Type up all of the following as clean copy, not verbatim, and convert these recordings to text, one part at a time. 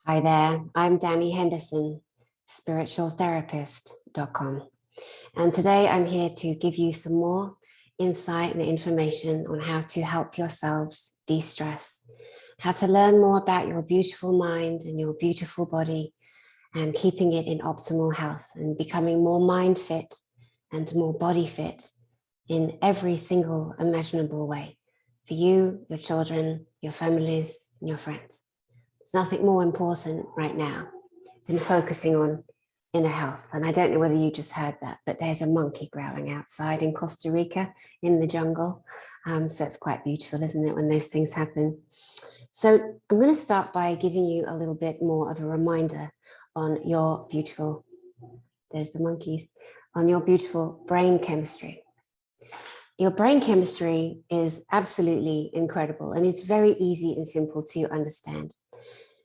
Hi there, I'm Dani Henderson, spiritualtherapist.com. And today I'm here to give you some more insight and information on how to help yourselves de-stress, how to learn more about your beautiful mind and your beautiful body and keeping it in optimal health and becoming more mind fit and more body fit in every single imaginable way for you, your children, your families, and your friends. There's nothing more important right now than focusing on inner health. And I don't know whether you just heard that, but there's a monkey growling outside in Costa Rica in the jungle. So it's quite beautiful, isn't it, when those things happen? So I'm going to start by giving you a little bit more of a reminder on your beautiful, there's the monkeys, on your beautiful brain chemistry. Your brain chemistry is absolutely incredible and it's very easy and simple to understand.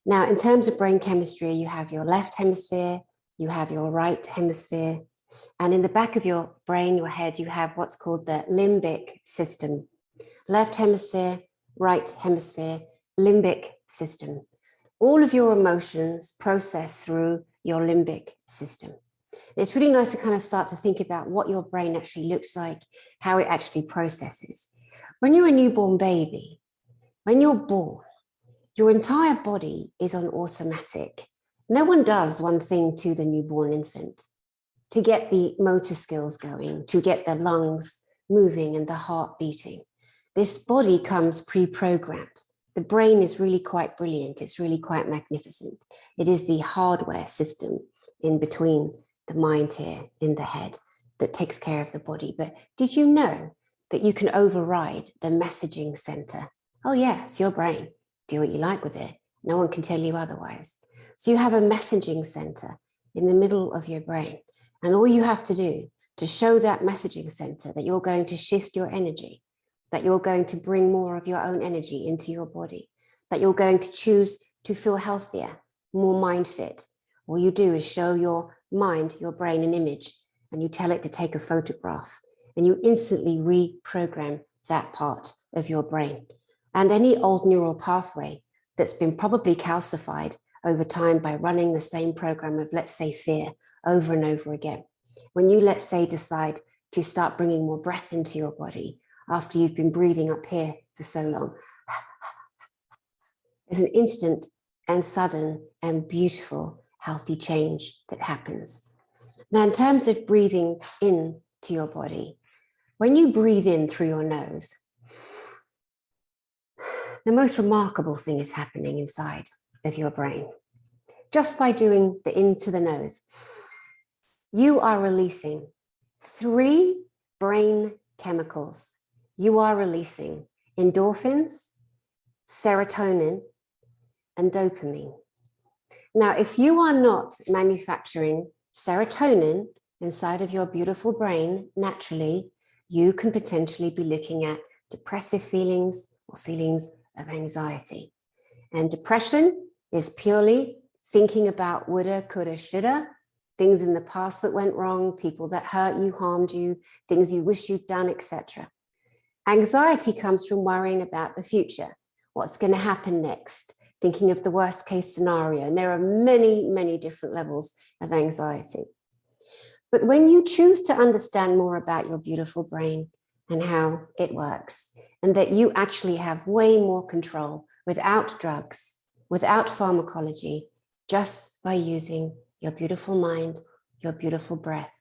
Now, in terms of brain chemistry, you have your left hemisphere, you have your right hemisphere, and in the back of your brain, your head, you have what's called the limbic system. Left hemisphere, right hemisphere, limbic system. All of your emotions process through your limbic system. It's really nice to kind of start to think about what your brain actually looks like, how it actually processes. When you're a newborn baby, when you're born, your entire body is on automatic. No one does one thing to the newborn infant to get the motor skills going, to get the lungs moving and the heart beating. This body comes pre-programmed. The brain is really quite brilliant. It's really quite magnificent. It is the hardware system in between the mind here in the head that takes care of the body. But did you know that you can override the messaging center? Oh yeah, it's your brain. Do what you like with it. No one can tell you otherwise. So you have a messaging center in the middle of your brain. And all you have to do to show that messaging center that you're going to shift your energy, that you're going to bring more of your own energy into your body, that you're going to choose to feel healthier, more mind fit. All you do is show your mind, your brain, an image, and you tell it to take a photograph, and you instantly reprogram that part of your brain. And any old neural pathway that's been probably calcified over time by running the same program of, let's say, fear over and over again. When you, let's say, decide to start bringing more breath into your body after you've been breathing up here for so long, there's an instant and sudden and beautiful healthy change that happens. Now, in terms of breathing into your body, when you breathe in through your nose, the most remarkable thing is happening inside of your brain. Just by doing the into the nose, you are releasing 3 brain chemicals. You are releasing endorphins, serotonin, and dopamine. Now, if you are not manufacturing serotonin inside of your beautiful brain naturally, you can potentially be looking at depressive feelings or feelings of anxiety. And depression is purely thinking about woulda, coulda, shoulda, things in the past that went wrong, people that hurt you, harmed you, things you wish you'd done, etc. Anxiety comes from worrying about the future, what's going to happen next, thinking of the worst case scenario. And there are many, many different levels of anxiety. But when you choose to understand more about your beautiful brain and how it works, and that you actually have way more control without drugs, without pharmacology, just by using your beautiful mind, your beautiful breath,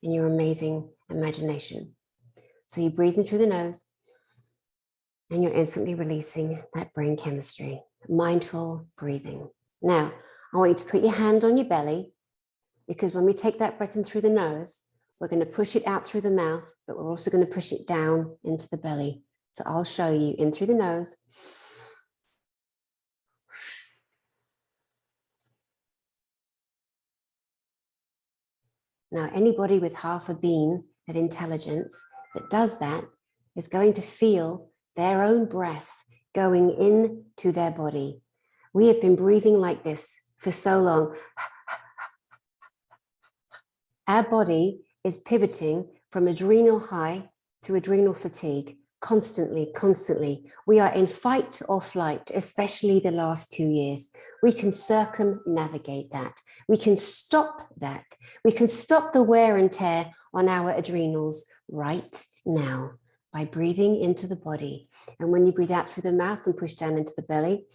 and your amazing imagination. So you breathe in through the nose, and you're instantly releasing that brain chemistry, mindful breathing. Now, I want you to put your hand on your belly, because when we take that breath in through the nose, we're going to push it out through the mouth, but we're also going to push it down into the belly. So I'll show you in through the nose. Now, anybody with half a bean of intelligence that does that is going to feel their own breath going into their body. We have been breathing like this for so long. Our body is pivoting from adrenal high to adrenal fatigue Constantly, constantly. We are in fight or flight, especially the last 2 years. We can circumnavigate that. We can stop that. We can stop the wear and tear on our adrenals right now by breathing into the body. And when you breathe out through the mouth and push down into the belly,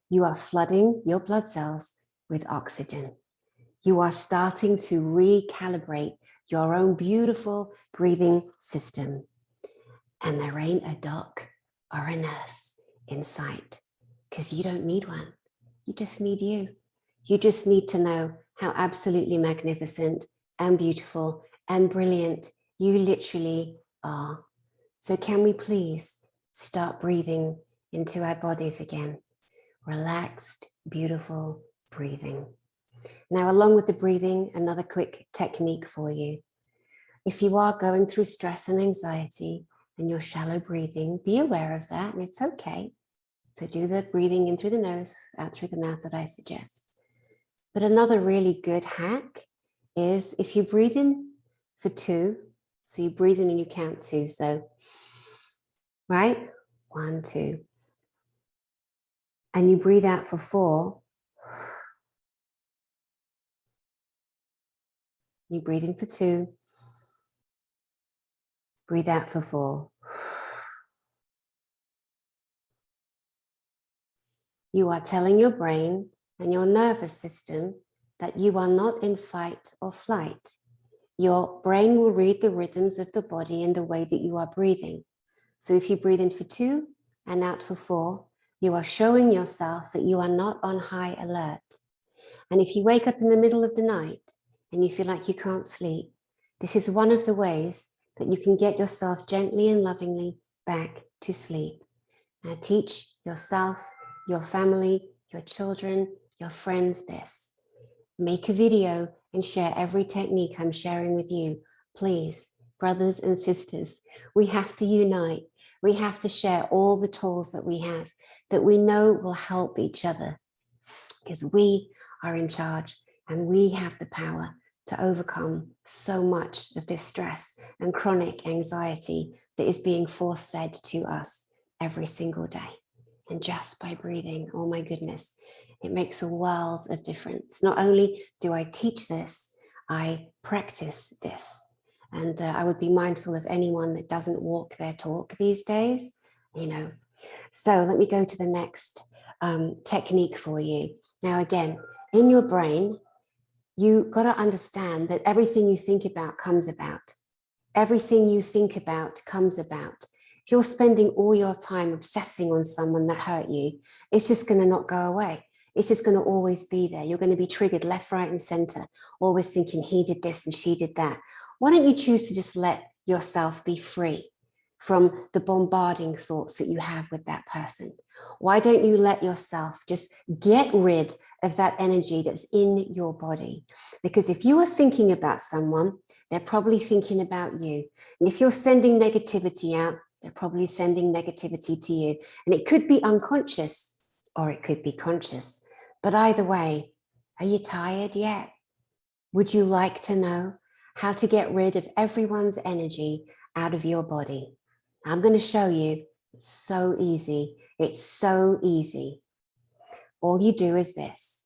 you are flooding your blood cells with oxygen. You are starting to recalibrate your own beautiful breathing system. And there ain't a doc or a nurse in sight, because you don't need one. You just need you. You just need to know how absolutely magnificent and beautiful and brilliant you literally are. So can we please start breathing into our bodies again? Relaxed, beautiful breathing. Now, along with the breathing, another quick technique for you. If you are going through stress and anxiety and you're shallow breathing, be aware of that, and it's okay. So do the breathing in through the nose, out through the mouth that I suggest. But another really good hack is if you breathe in for 2, so you breathe in and you count 2. So, right? 1, 2. And you breathe out for 4. You breathe in for 2. Breathe out for 4. You are telling your brain and your nervous system that you are not in fight or flight. Your brain will read the rhythms of the body in the way that you are breathing. So if you breathe in for 2 and out for 4, you are showing yourself that you are not on high alert. And if you wake up in the middle of the night and you feel like you can't sleep, this is one of the ways that you can get yourself gently and lovingly back to sleep. Now teach yourself, your family, your children, your friends this. Make a video and share every technique I'm sharing with you. Please, brothers and sisters, we have to unite. We have to share all the tools that we have that we know will help each other, because we are in charge and we have the power to overcome so much of this stress and chronic anxiety that is being force-fed to us every single day. And just by breathing, oh my goodness, it makes a world of difference. Not only do I teach this, I practice this. And I would be mindful of anyone that doesn't walk their talk these days, So let me go to the next technique for you. Now, again, in your brain, you got to understand that everything you think about comes about. Everything you think about comes about. If you're spending all your time obsessing on someone that hurt you, it's just going to not go away. It's just going to always be there. You're going to be triggered left, right, and center, always thinking he did this and she did that. Why don't you choose to just let yourself be free from the bombarding thoughts that you have with that person? Why don't you let yourself just get rid of that energy that's in your body? Because if you are thinking about someone, they're probably thinking about you. And if you're sending negativity out, they're probably sending negativity to you. And it could be unconscious or it could be conscious. But either way, are you tired yet? Would you like to know how to get rid of everyone's energy out of your body? I'm going to show you. It's so easy. It's so easy. All you do is this.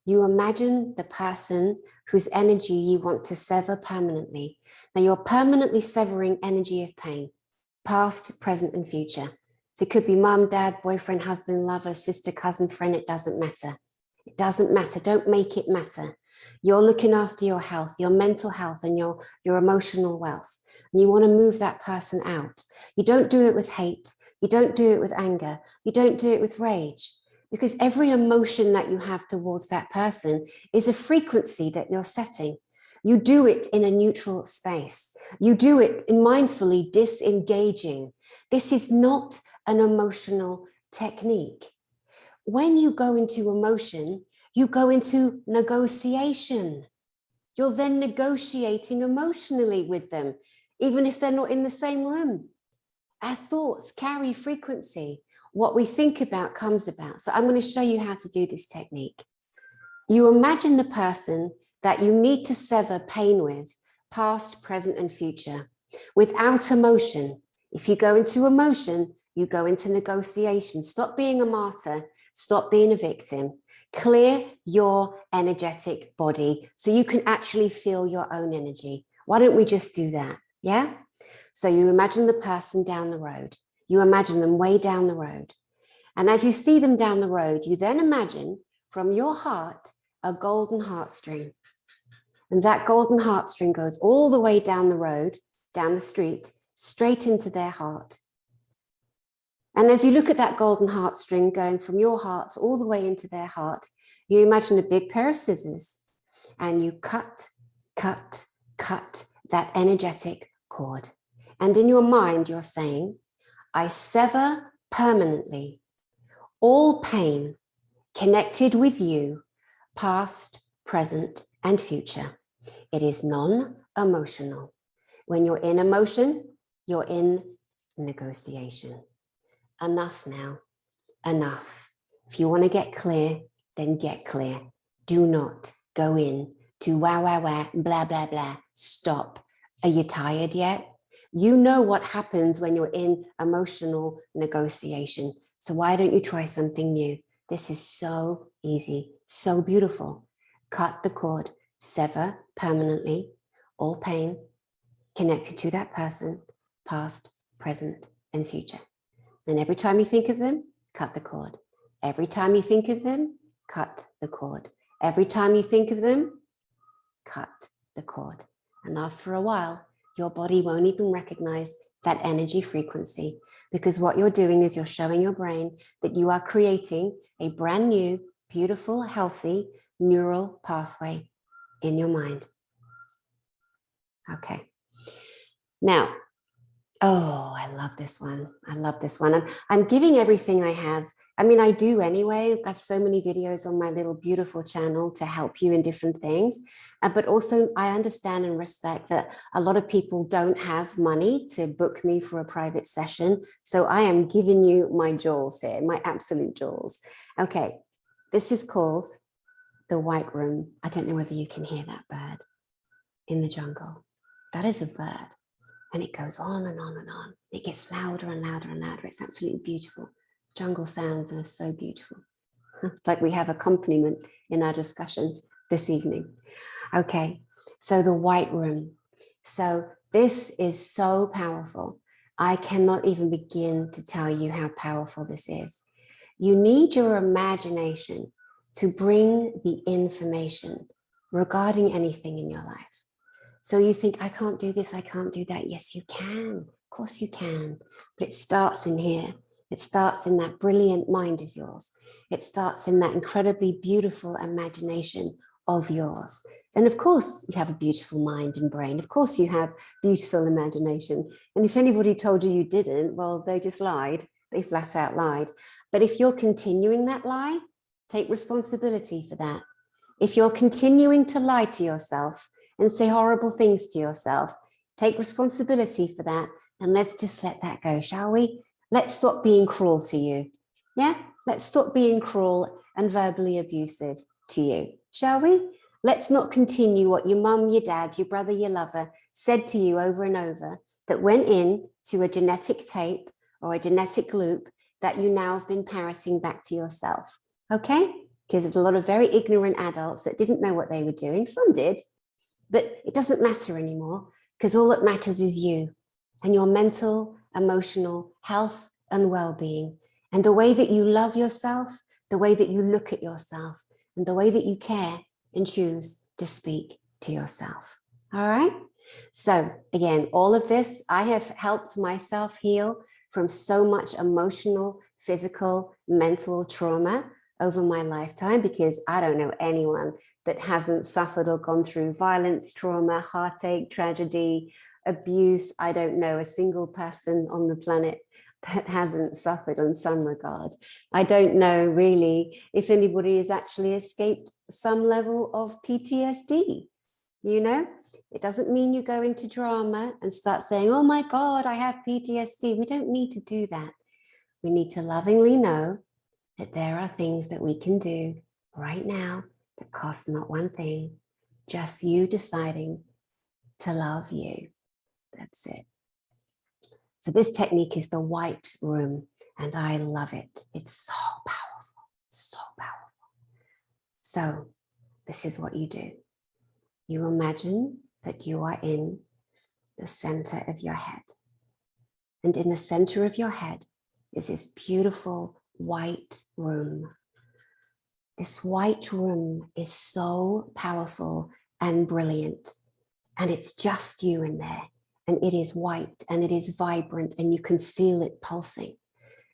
You imagine the person whose energy you want to sever permanently. Now you're permanently severing energy of pain, past, present, and future. So it could be mum, dad, boyfriend, husband, lover, sister, cousin, friend. It doesn't matter. It doesn't matter. Don't make it matter. You're looking after your health, your mental health, and your emotional wealth. And you want to move that person out. You don't do it with hate. You don't do it with anger. You don't do it with rage. Because every emotion that you have towards that person is a frequency that you're setting. You do it in a neutral space. You do it in mindfully disengaging. This is not an emotional technique. When you go into emotion, you go into negotiation. You're then negotiating emotionally with them, even if they're not in the same room. Our thoughts carry frequency. What we think about comes about. So I'm going to show you how to do this technique. You imagine the person that you need to sever pain with, past, present, and future. Without emotion, if you go into emotion, you go into negotiation. Stop being a martyr. Stop being a victim. Clear your energetic body so you can actually feel your own energy. Why don't we just do that? Yeah? So you imagine the person down the road. You imagine them way down the road. And as you see them down the road, you then imagine from your heart a golden heartstring. And that golden heartstring goes all the way down the road, down the street, straight into their heart. And as you look at that golden heartstring going from your heart all the way into their heart, you imagine a big pair of scissors and you cut that energetic cord. And in your mind, you're saying, I sever permanently all pain connected with you, past, present, and future. It is non-emotional. When you're in emotion, you're in negotiation. Enough now, enough. If you want to get clear, then get clear. Do not go in to wah, blah, blah, blah. Stop. Are you tired yet? You know what happens when you're in emotional negotiation. So why don't you try something new? This is so easy, so beautiful. Cut the cord, sever permanently all pain connected to that person, past, present, and future. And every time you think of them, cut the cord. Every time you think of them, cut the cord. Every time you think of them, cut the cord. And after a while, your body won't even recognize that energy frequency, because what you're doing is you're showing your brain that you are creating a brand new, beautiful, healthy neural pathway in your mind. Okay. Now, oh, I love this one. I love this one. I'm giving everything I have. I mean, I do anyway. I have so many videos on my little beautiful channel to help you in different things. But also I understand and respect that a lot of people don't have money to book me for a private session. So I am giving you my jewels here, my absolute jewels. Okay, this is called the White Room. I don't know whether you can hear that bird in the jungle. That is a bird. And it goes on and on and on. It gets louder and louder and louder. It's absolutely beautiful. Jungle sounds are so beautiful. Like we have accompaniment in our discussion this evening. Okay, so the White Room. So this is so powerful. I cannot even begin to tell you how powerful this is. You need your imagination to bring the information regarding anything in your life. So you think, I can't do this, I can't do that. Yes, you can. Of course you can. But it starts in here. It starts in that brilliant mind of yours. It starts in that incredibly beautiful imagination of yours. And of course, you have a beautiful mind and brain. Of course, you have beautiful imagination. And if anybody told you you didn't, well, they just lied. They flat out lied. But if you're continuing that lie, take responsibility for that. If you're continuing to lie to yourself, and say horrible things to yourself, take responsibility for that, and let's just let that go, shall we? Let's stop being cruel to you. Yeah, let's stop being cruel and verbally abusive to you, shall we? Let's not continue what your mum, your dad, your brother, your lover said to you over and over that went in to a genetic tape or a genetic loop that you now have been parroting back to yourself, okay? Because there's a lot of very ignorant adults that didn't know what they were doing. Some did. But it doesn't matter anymore, because all that matters is you and your mental, emotional health and well-being, and the way that you love yourself, the way that you look at yourself, and the way that you care and choose to speak to yourself. All right? So again, all of this, I have helped myself heal from so much emotional, physical, mental trauma over my lifetime, because I don't know anyone that hasn't suffered or gone through violence, trauma, heartache, tragedy, abuse. I don't know a single person on the planet that hasn't suffered in some regard. I don't know really if anybody has actually escaped some level of PTSD. You know, it doesn't mean you go into drama and start saying, oh my God, I have PTSD. We don't need to do that. We need to lovingly know that there are things that we can do right now that cost not one thing, just you deciding to love you. That's it. So this technique is the white room, and I love it. It's so powerful, so powerful. So this is what you do. You imagine that you are in the center of your head. And in the center of your head is this beautiful white room. This white room is so powerful and brilliant. And it's just you in there. And it is white and it is vibrant and you can feel it pulsing.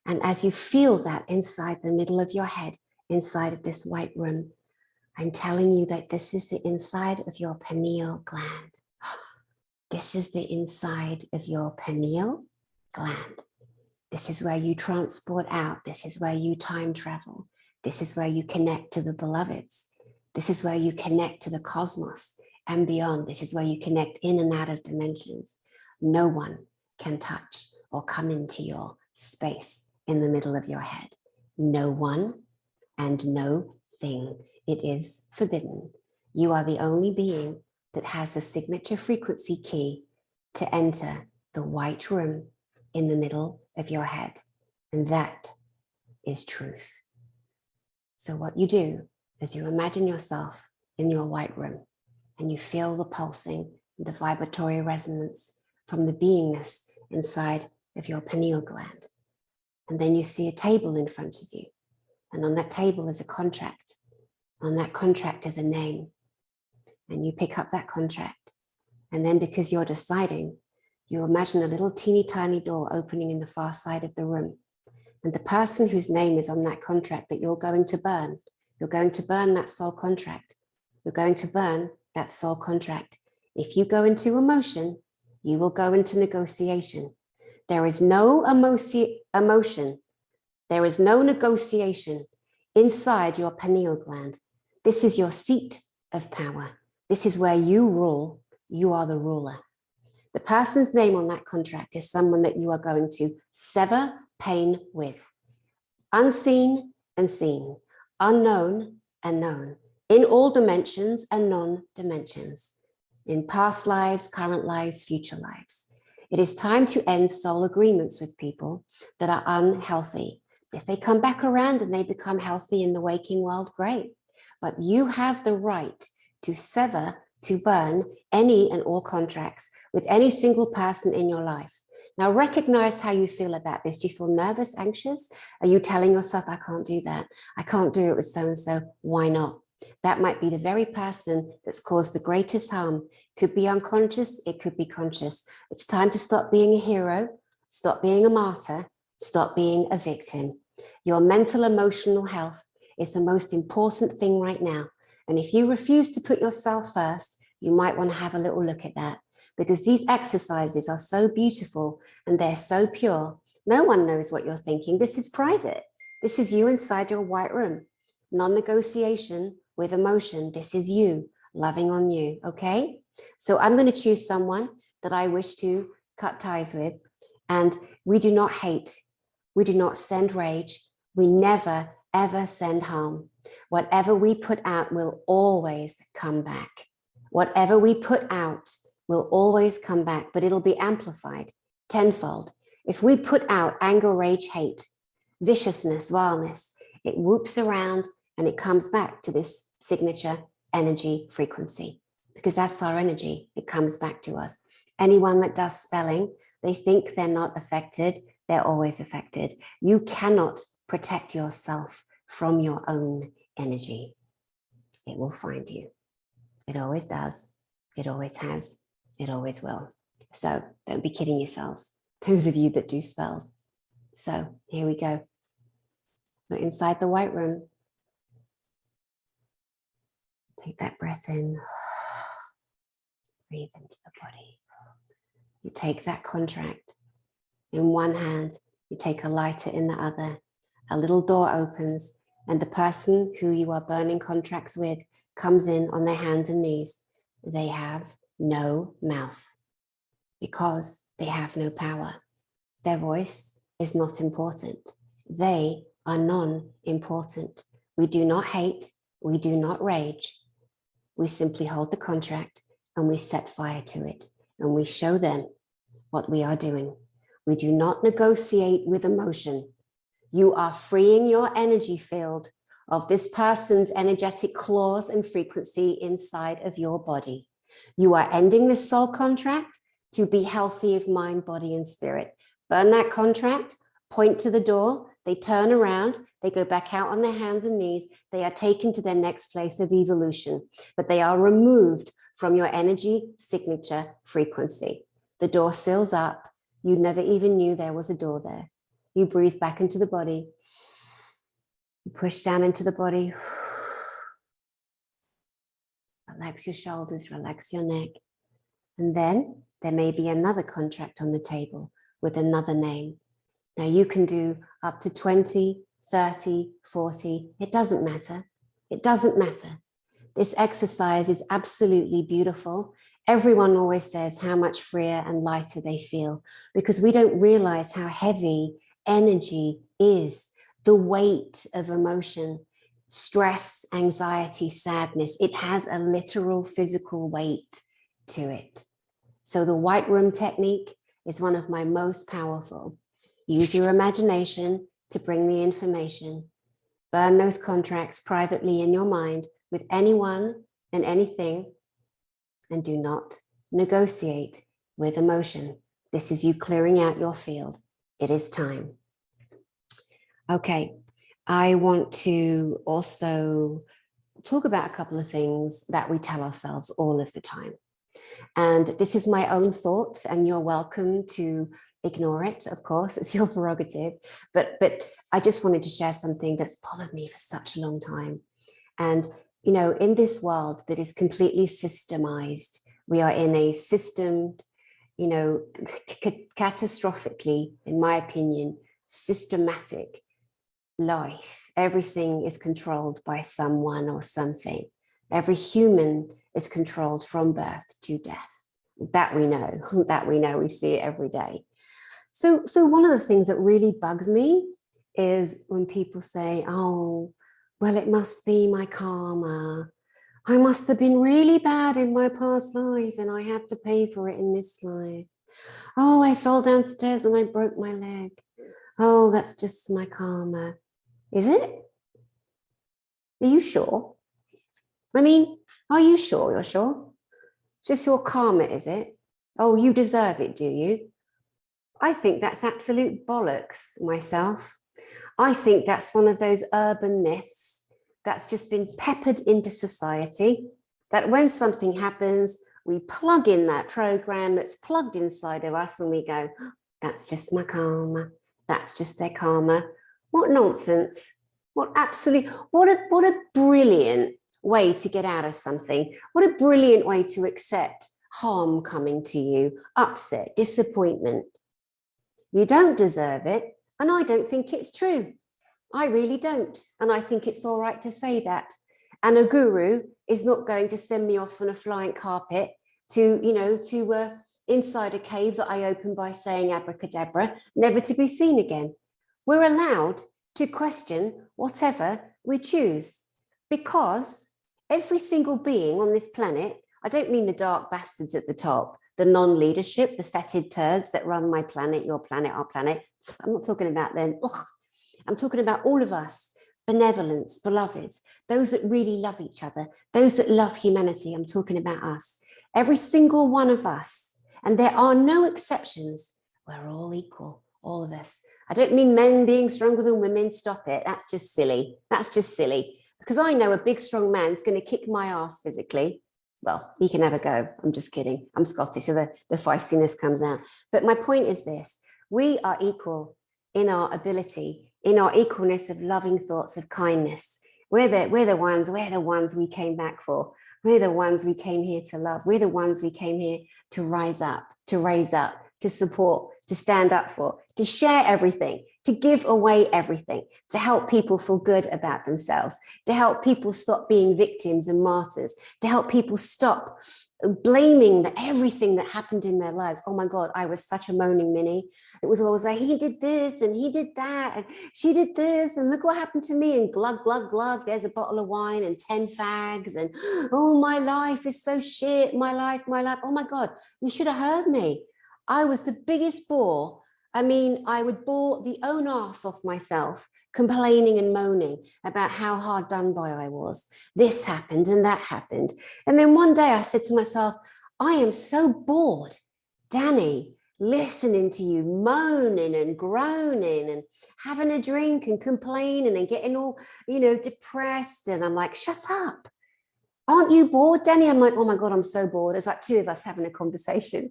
And as you feel that inside the middle of your head, inside of this white room, I'm telling you that this is the inside of your pineal gland. This is the inside of your pineal gland. This is where you transport out. This is where you time travel. This is where you connect to the beloveds. This is where you connect to the cosmos and beyond. This is where you connect in and out of dimensions. No one can touch or come into your space in the middle of your head. No one and no thing. It is forbidden. You are the only being that has a signature frequency key to enter the white room in the middle of your head. And that is truth. So what you do is you imagine yourself in your white room and you feel the pulsing, the vibratory resonance from the beingness inside of your pineal gland. And then you see a table in front of you. And on that table is a contract. On that contract is a name. And you pick up that contract. And then because you're deciding, you imagine a little teeny tiny door opening in the far side of the room. And the person whose name is on that contract that you're going to burn that soul contract. You're going to burn that soul contract. If you go into emotion, you will go into negotiation. There is no emotion. There is no negotiation inside your pineal gland. This is your seat of power. This is where you rule. You are the ruler. The person's name on that contract is someone that you are going to sever pain with. Unseen and seen, unknown and known, in all dimensions and non-dimensions, in past lives, current lives, future lives. It is time to end soul agreements with people that are unhealthy. If they come back around and they become healthy in the waking world, great. But you have the right to sever, to burn any and all contracts with any single person in your life. Now recognize how you feel about this. Do you feel nervous, anxious? Are you telling yourself, I can't do that? I can't do it with so-and-so. Why not? That might be the very person that's caused the greatest harm. Could be unconscious, it could be conscious. It's time to stop being a hero, stop being a martyr, stop being a victim. Your mental, emotional health is the most important thing right now. And if you refuse to put yourself first, you might want to have a little look at that, because these exercises are so beautiful and they're so pure. No one knows what you're thinking. This is private. This is you inside your white room. Non-negotiation with emotion. This is you loving on you. Okay. So I'm going to choose someone that I wish to cut ties with. And we do not hate. We do not send rage. We never, ever send harm. Whatever we put out will always come back. Whatever we put out will always come back, but it'll be amplified tenfold. If we put out anger, rage, hate, viciousness, vileness, it whoops around and it comes back to this signature energy frequency, because that's our energy. It comes back to us. Anyone that does spelling, they think they're not affected. They're always affected. You cannot protect yourself from your own energy. It will find you. It always does. It always has. It always will. So don't be kidding yourselves, those of you that do spells. So here we go. We're inside the white room. Take that breath in. Breathe into the body. You take that contract in one hand. You take a lighter in the other. A little door opens and the person who you are burning contracts with comes in on their hands and knees. They have no mouth because they have no power. Their voice is not important. They are non-important. We do not hate. We do not rage. We simply hold the contract and we set fire to it and we show them what we are doing. We do not negotiate with emotion. You are freeing your energy field of this person's energetic claws and frequency inside of your body. You are ending this soul contract to be healthy of mind, body, and spirit. Burn that contract, point to the door, they turn around, they go back out on their hands and knees, they are taken to their next place of evolution, but they are removed from your energy signature frequency. The door seals up. You never even knew there was a door there. You breathe back into the body. You push down into the body. Relax your shoulders, relax your neck. And then there may be another contract on the table with another name. Now you can do up to 20, 30, 40. It doesn't matter. It doesn't matter. This exercise is absolutely beautiful. Everyone always says how much freer and lighter they feel because we don't realize how heavy energy is, the weight of emotion, stress, anxiety, sadness. It has a literal physical weight to it. So the white room technique is one of my most powerful. Use your imagination to bring the information. Burn those contracts privately in your mind with anyone and anything, and do not negotiate with emotion. This is you clearing out your field. It is time. Okay, I want to also talk about a couple of things that we tell ourselves all of the time. And this is my own thought, and you're welcome to ignore it, of course, it's your prerogative. But I just wanted to share something that's bothered me for such a long time. And, you know, in this world that is completely systemized, we are in a system, you know, catastrophically, in my opinion, systematic life. Everything is controlled by someone or something. Every human is controlled from birth to death. That we know, we see it every day. So one of the things that really bugs me is when people say, oh, well, it must be my karma. I must have been really bad in my past life and I have to pay for it in this life. Oh, I fell downstairs and I broke my leg. Oh, that's just my karma. Is it? Are you sure? I mean, are you sure you're sure? It's just your karma, is it? Oh, you deserve it, do you? I think that's absolute bollocks myself. I think that's one of those urban myths that's just been peppered into society, that when something happens, we plug in that program that's plugged inside of us and we go, that's just my karma. That's just their karma. What nonsense. What a brilliant way to get out of something. What a brilliant way to accept harm coming to you, upset, disappointment. You don't deserve it, and I don't think it's true. I really don't, and I think it's all right to say that. And a guru is not going to send me off on a flying carpet to, you know, to inside a cave that I open by saying abracadabra, never to be seen again. We're allowed to question whatever we choose, because every single being on this planet, I don't mean the dark bastards at the top, the non-leadership, the fetid turds that run my planet, your planet, our planet. I'm not talking about them. Ugh. I'm talking about all of us, benevolence, beloveds, those that really love each other, those that love humanity. I'm talking about us. Every single one of us, and there are no exceptions. We're all equal, all of us. I don't mean men being stronger than women. Stop it. That's just silly. That's just silly. Because I know a big, strong man's going to kick my ass physically. Well, he can have a go. I'm just kidding. I'm Scottish, so the feistiness comes out. But my point is this. We are equal in our ability, in our equalness of loving thoughts, of kindness. We're the ones we came back for. We're the ones we came here to love. We're the ones we came here to rise up, to raise up, to support, to stand up for, to share everything, to give away everything, to help people feel good about themselves, to help people stop being victims and martyrs, to help people stop blaming everything that happened in their lives. Oh my God, I was such a moaning Minnie. It was always like, he did this and he did that and she did this and look what happened to me, and glug, glug, glug, there's a bottle of wine and 10 fags and oh, my life is so shit, my life. Oh my God, you should have heard me. I was the biggest bore. I mean, I would bore the own arse off myself, complaining and moaning about how hard done by I was. This happened and that happened. And then one day I said to myself, I am so bored, Dani, listening to you moaning and groaning and having a drink and complaining and getting all, depressed. And I'm like, shut up. Aren't you bored, Dani? I'm like, oh my God, I'm so bored. It's like two of us having a conversation.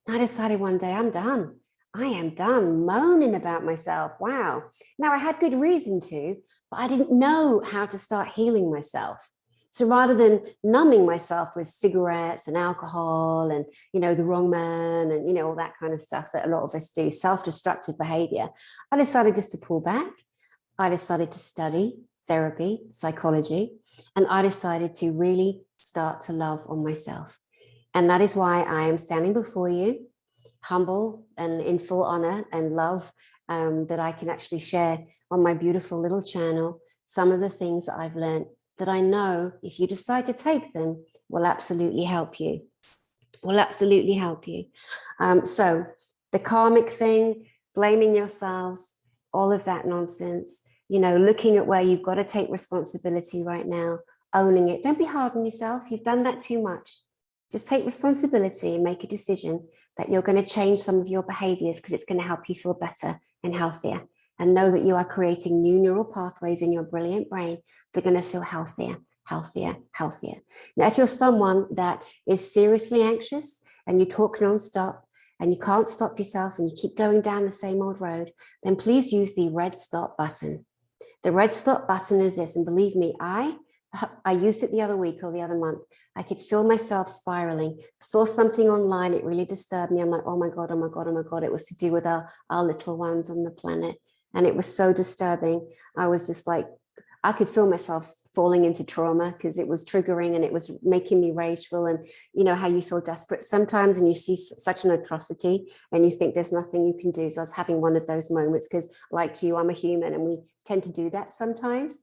I decided one day, I'm done. I am done moaning about myself. Wow. Now, I had good reason to, but I didn't know how to start healing myself. So rather than numbing myself with cigarettes and alcohol and, the wrong man and, all that kind of stuff that a lot of us do, self-destructive behavior, I decided just to pull back. I decided to study therapy, psychology, and I decided to really start to love on myself. And that is why I am standing before you, humble and in full honor and love, that I can actually share on my beautiful little channel some of the things that I've learned that I know, if you decide to take them, will absolutely help you. Will absolutely help you. So the karmic thing, blaming yourselves, all of that nonsense, looking at where you've got to take responsibility right now, owning it. Don't be hard on yourself. You've done that too much. Just take responsibility and make a decision that you're going to change some of your behaviors because it's going to help you feel better and healthier. And know that you are creating new neural pathways in your brilliant brain that are going to feel healthier, healthier, healthier. Now, if you're someone that is seriously anxious and you talk nonstop and you can't stop yourself and you keep going down the same old road, then please use the red stop button. The red stop button is this, and believe me, I used it the other week or the other month. I could feel myself spiraling. Saw something online, it really disturbed me. I'm like, oh my God, oh my God, oh my God. It was to do with our little ones on the planet. And it was so disturbing. I was just like, I could feel myself falling into trauma because it was triggering and it was making me rageful. And how you feel desperate sometimes and you see such an atrocity and you think there's nothing you can do. So I was having one of those moments because, like you, I'm a human and we tend to do that sometimes.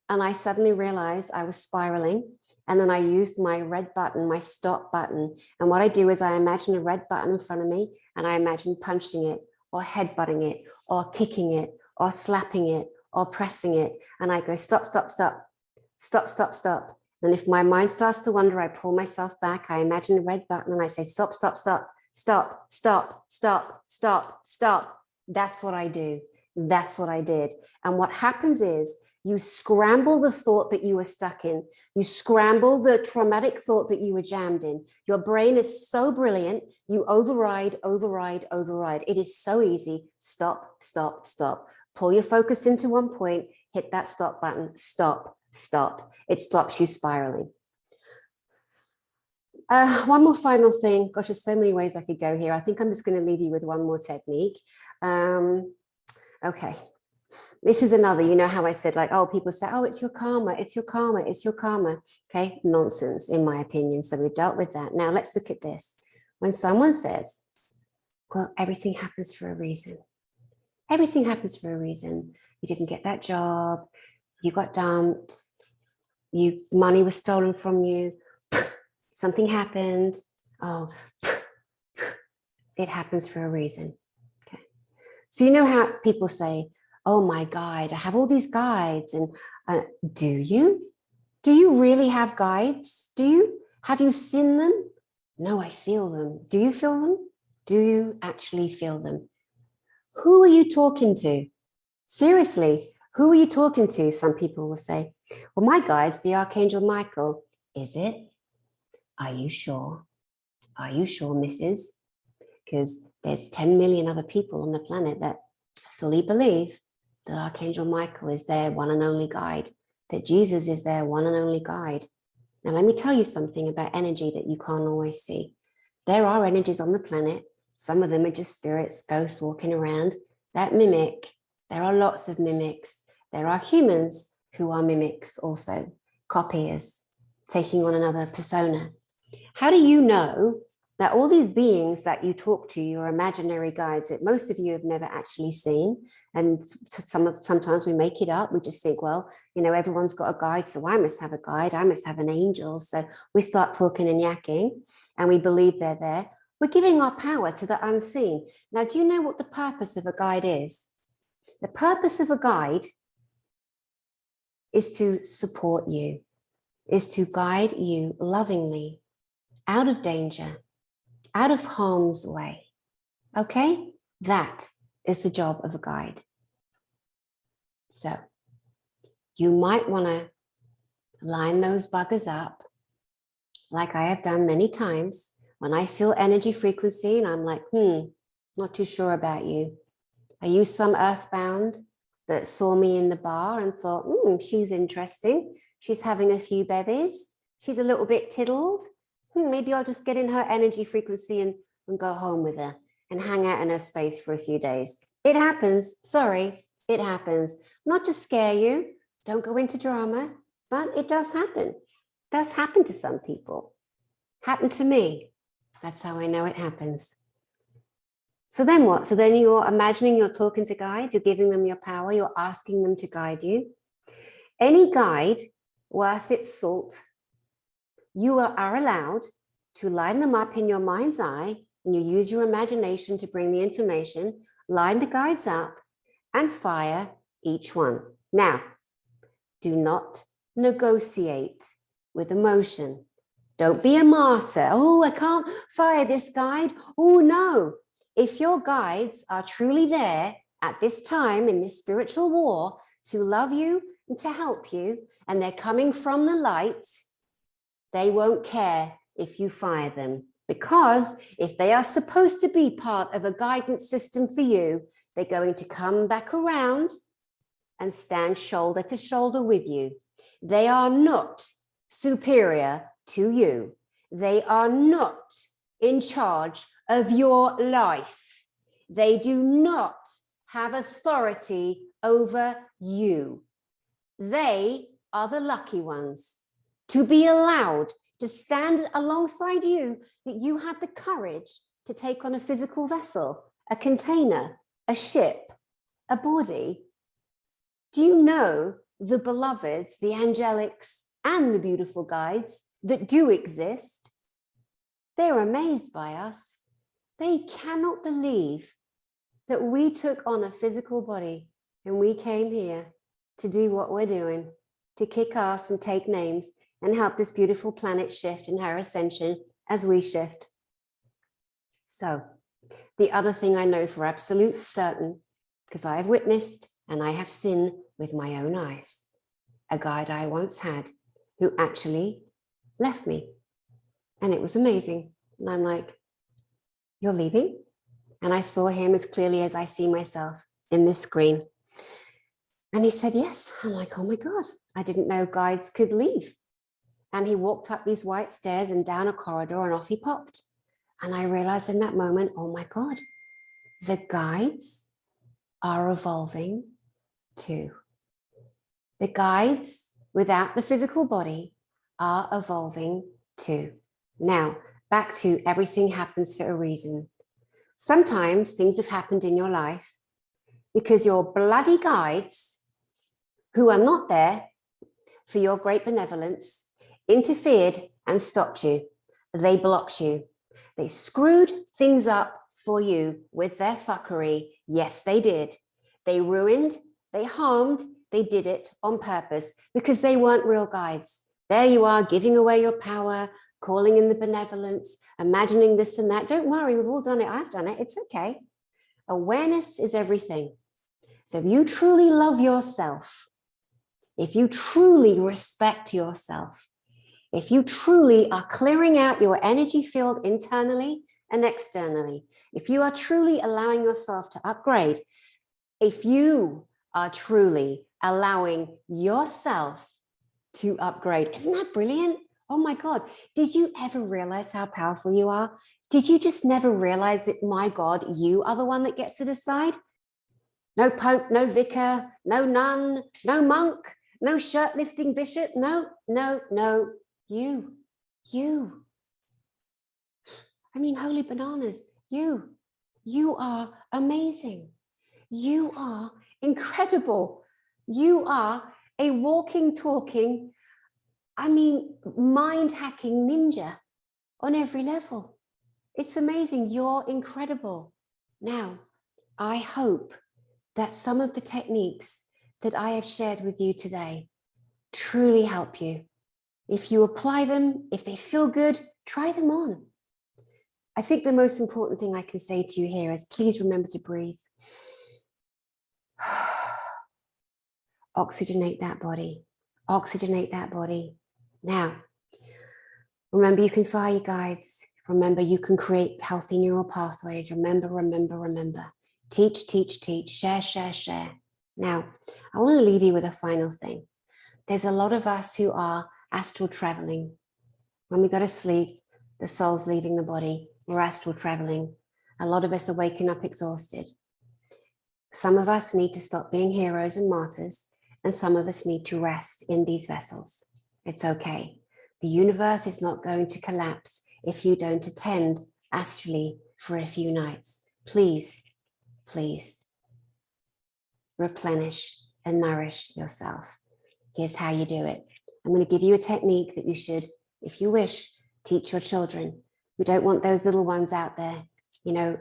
And I suddenly realized I was spiraling. And then I used my red button, my stop button. And what I do is I imagine a red button in front of me and I imagine punching it or headbutting it or kicking it or slapping it or pressing it. And I go, stop, stop, stop, stop, stop, stop. And if my mind starts to wander, I pull myself back. I imagine a red button and I say, stop, stop, stop, stop, stop, stop, stop, stop. That's what I do. That's what I did. And what happens is you scramble the thought that you were stuck in. You scramble the traumatic thought that you were jammed in. Your brain is so brilliant. You override, override, override. It is so easy. Stop, stop, stop. Pull your focus into one point, hit that stop button, stop, stop. It stops you spiraling. One more final thing. Gosh, there's so many ways I could go here. I think I'm just going to leave you with one more technique. Okay. This is another, how I said like, oh, people say, oh, it's your karma, it's your karma, it's your karma. Okay, nonsense, in my opinion. So we've dealt with that. Now let's look at this. When someone says, well, everything happens for a reason. Everything happens for a reason. You didn't get that job, you got dumped, money was stolen from you, something happened. Oh, it happens for a reason. Okay. So you know how people say, oh my guide, I have all these guides. And do you? Do you really have guides? Do you? Have you seen them? No, I feel them. Do you feel them? Do you actually feel them? Who are you talking to? Seriously, who are you talking to? Some people will say, well, my guide's the Archangel Michael. Is it? Are you sure? Are you sure, Mrs.? Because there's 10 million other people on the planet that fully believe that Archangel Michael is their one and only guide, that Jesus is their one and only guide. Now, let me tell you something about energy that you can't always see. There are energies on the planet. Some of them are just spirits, ghosts walking around that mimic. There are lots of mimics. There are humans who are mimics also, copiers, taking on another persona. How do you know that all these beings that you talk to, your imaginary guides that most of you have never actually seen, and sometimes we make it up, we just think, well, everyone's got a guide, so I must have a guide, I must have an angel. So we start talking and yakking and we believe they're there. We're giving our power to the unseen. Now, do you know what the purpose of a guide is? The purpose of a guide is to support you, is to guide you lovingly out of danger, out of harm's way. Okay? That is the job of a guide. So you might want to line those buggers up, like I have done many times, when I feel energy frequency and I'm like, not too sure about you. Are you some earthbound that saw me in the bar and thought, she's interesting. She's having a few bevies. She's a little bit tiddled. Maybe I'll just get in her energy frequency and go home with her and hang out in her space for a few days. It happens. Sorry, it happens. Not to scare you. Don't go into drama, but it does happen. It does happen to some people. Happened to me. That's how I know it happens. So then what? So then you're imagining you're talking to guides, you're giving them your power, you're asking them to guide you. Any guide worth its salt, you are allowed to line them up in your mind's eye, and you use your imagination to bring the information, line the guides up and fire each one. Now, do not negotiate with emotion. Don't be a martyr. Oh, I can't fire this guide. Oh, no. If your guides are truly there at this time in this spiritual war to love you and to help you, and they're coming from the light, they won't care if you fire them. Because if they are supposed to be part of a guidance system for you, they're going to come back around and stand shoulder to shoulder with you. They are not superior to you. They are not in charge of your life. They do not have authority over you. They are the lucky ones to be allowed to stand alongside you, that you had the courage to take on a physical vessel, a container, a ship, a body. Do you know the beloveds, the angelics, and the beautiful guides that do exist? They're amazed by us. They cannot believe that we took on a physical body and we came here to do what we're doing, to kick ass and take names and help this beautiful planet shift in her ascension as we shift. So the other thing I know for absolute certain, because I have witnessed and I have seen with my own eyes, a guide I once had who actually left me. And it was amazing. And I'm like, you're leaving? And I saw him as clearly as I see myself in this screen. And he said, yes. I'm like, oh my God, I didn't know guides could leave. And he walked up these white stairs and down a corridor and off he popped. And I realized in that moment, oh my God, the guides are evolving too. The guides without the physical body are evolving too. Now, back to everything happens for a reason. Sometimes things have happened in your life because your bloody guides, who are not there for your great benevolence, interfered and stopped you. They blocked you. They screwed things up for you with their fuckery. Yes, they did. They ruined, they harmed, they did it on purpose because they weren't real guides. There you are, giving away your power, calling in the benevolence, imagining this and that. Don't worry, we've all done it. I've done it. It's okay. Awareness is everything. So if you truly love yourself, if you truly respect yourself, if you truly are clearing out your energy field internally and externally, if you are truly allowing yourself to upgrade, if you are truly allowing yourself to upgrade, isn't that brilliant? Oh my God, did you ever realize how powerful you are? Did you just never realize that, my God, you are the one that gets to decide? No pope, no vicar, no nun, no monk, no shirt-lifting bishop. No, you. I mean, holy bananas, you are amazing. You are incredible. You are a walking, talking, mind-hacking ninja on every level. It's amazing. You're incredible. Now, I hope that some of the techniques that I have shared with you today truly help you. If you apply them, if they feel good, try them on. I think the most important thing I can say to you here is please remember to breathe. Oxygenate that body. Oxygenate that body. Now, remember you can fire your guides. Remember you can create healthy neural pathways. Remember, remember, remember. Teach, teach, teach. Share, share, share. Now, I want to leave you with a final thing. There's a lot of us who are astral traveling. When we go to sleep, the soul's leaving the body. We're astral traveling. A lot of us are waking up exhausted. Some of us need to stop being heroes and martyrs, and some of us need to rest in these vessels. It's okay. The universe is not going to collapse if you don't attend astrally for a few nights. Please, please replenish and nourish yourself. Here's how you do it. I'm going to give you a technique that you should, if you wish, teach your children. We don't want those little ones out there,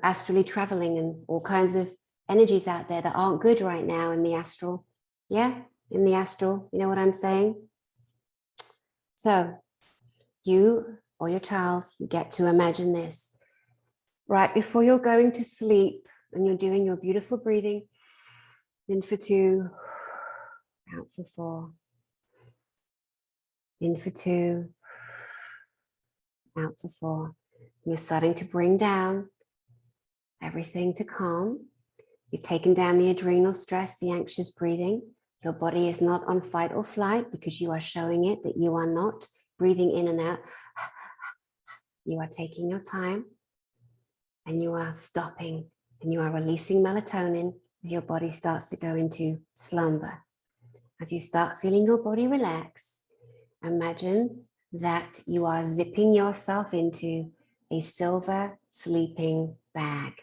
astrally traveling and all kinds of energies out there that aren't good right now in the astral. Yeah, in the astral, you know what I'm saying? So you or your child, you get to imagine this. Right before you're going to sleep and you're doing your beautiful breathing, in for 2, out for 4. In for 2, out for 4. You're starting to bring down everything to calm. You've taken down the adrenal stress, the anxious breathing. Your body is not on fight or flight because you are showing it that you are not breathing in and out. You are taking your time and you are stopping and you are releasing melatonin as your body starts to go into slumber. As you start feeling your body relax, imagine that you are zipping yourself into a silver sleeping bag.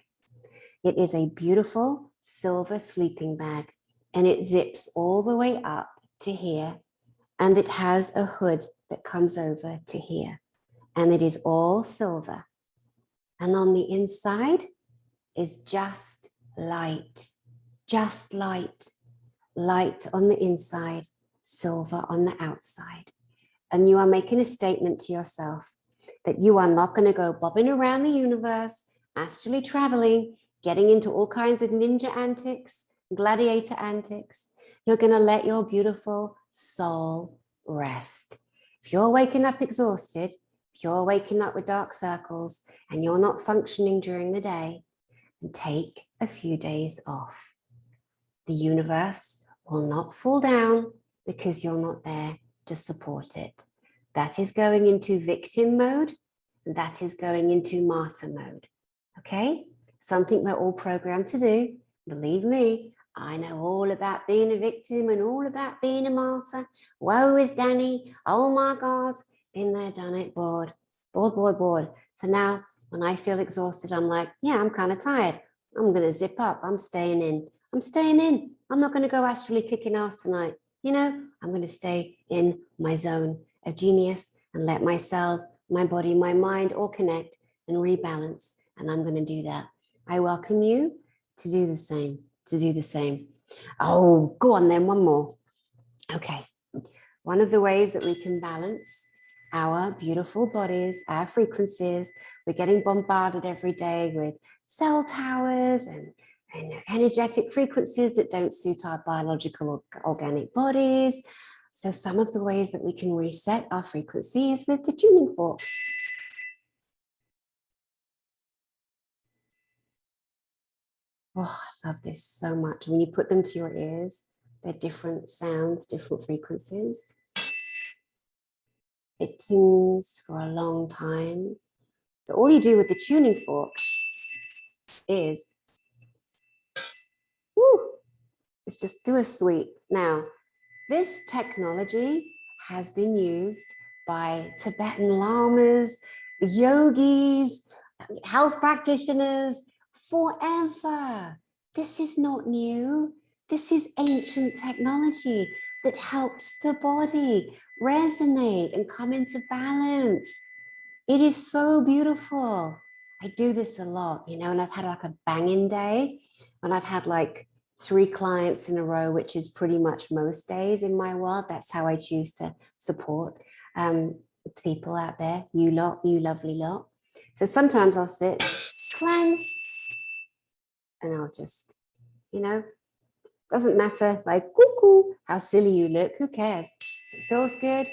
It is a beautiful silver sleeping bag and it zips all the way up to here and it has a hood that comes over to here and it is all silver. And on the inside is just light, light on the inside, silver on the outside. And you are making a statement to yourself that you are not going to go bobbing around the universe, astrally traveling, getting into all kinds of ninja antics, gladiator antics. You're going to let your beautiful soul rest. If you're waking up exhausted, if you're waking up with dark circles and you're not functioning during the day, then take a few days off. The universe will not fall down because you're not there to support it. That is going into victim mode. And that is going into martyr mode. Okay? Something we're all programmed to do. Believe me, I know all about being a victim and all about being a martyr. Woe is Dani. Oh my God. Been there, done it, bored. Bored. So now when I feel exhausted, I'm like, yeah, I'm kind of tired. I'm going to zip up. I'm staying in. I'm not going to go astrally kicking ass tonight. I'm going to stay in my zone of genius and let my cells, my body, my mind all connect and rebalance. And I'm going to do that. I welcome you to do the same, Oh, go on then, one more. Okay. One of the ways that we can balance our beautiful bodies, our frequencies, we're getting bombarded every day with cell towers and energetic frequencies that don't suit our biological organic bodies. So some of the ways that we can reset our frequency is with the tuning fork. Oh, I love this so much. When you put them to your ears, they're different sounds, different frequencies. It tings for a long time. So all you do with the tuning fork is just do a sweep. Now, this technology has been used by Tibetan lamas, yogis, health practitioners forever. This is not new. This is ancient technology that helps the body resonate and come into balance. It is so beautiful. I do this a lot, you know, and I've had like a banging day, and I've had like 3 clients in a row, which is pretty much most days in my world. That's how I choose to support people out there, you lot, you lovely lot. So sometimes I'll sit, clang, and I'll just, you know, doesn't matter, like cuckoo, how silly you look, who cares? It feels good,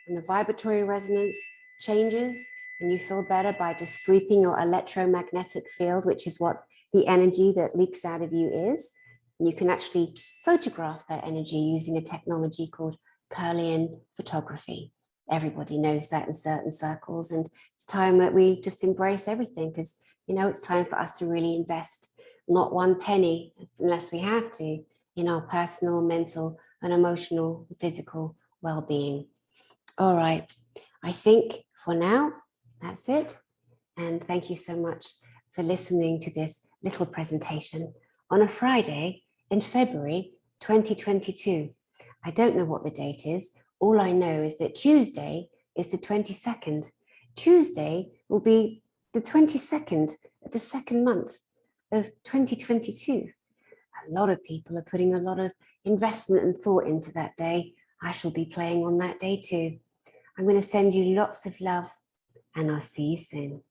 and the vibratory resonance changes, and you feel better by just sweeping your electromagnetic field, which is what the energy that leaks out of you is. And you can actually photograph that energy using a technology called Kirlian photography. Everybody knows that in certain circles, and it's time that we just embrace everything, because, you know, it's time for us to really invest not 1 penny, unless we have to, in our personal, mental, and emotional, physical well-being. All right, I think for now, that's it. And thank you so much for listening to this little presentation on a Friday in February 2022. I don't know what the date is. All I know is that Tuesday is the 22nd. Tuesday will be the 22nd of the 2nd month of 2022. A lot of people are putting a lot of investment and thought into that day. I shall be playing on that day too. I'm going to send you lots of love, and I'll see you soon.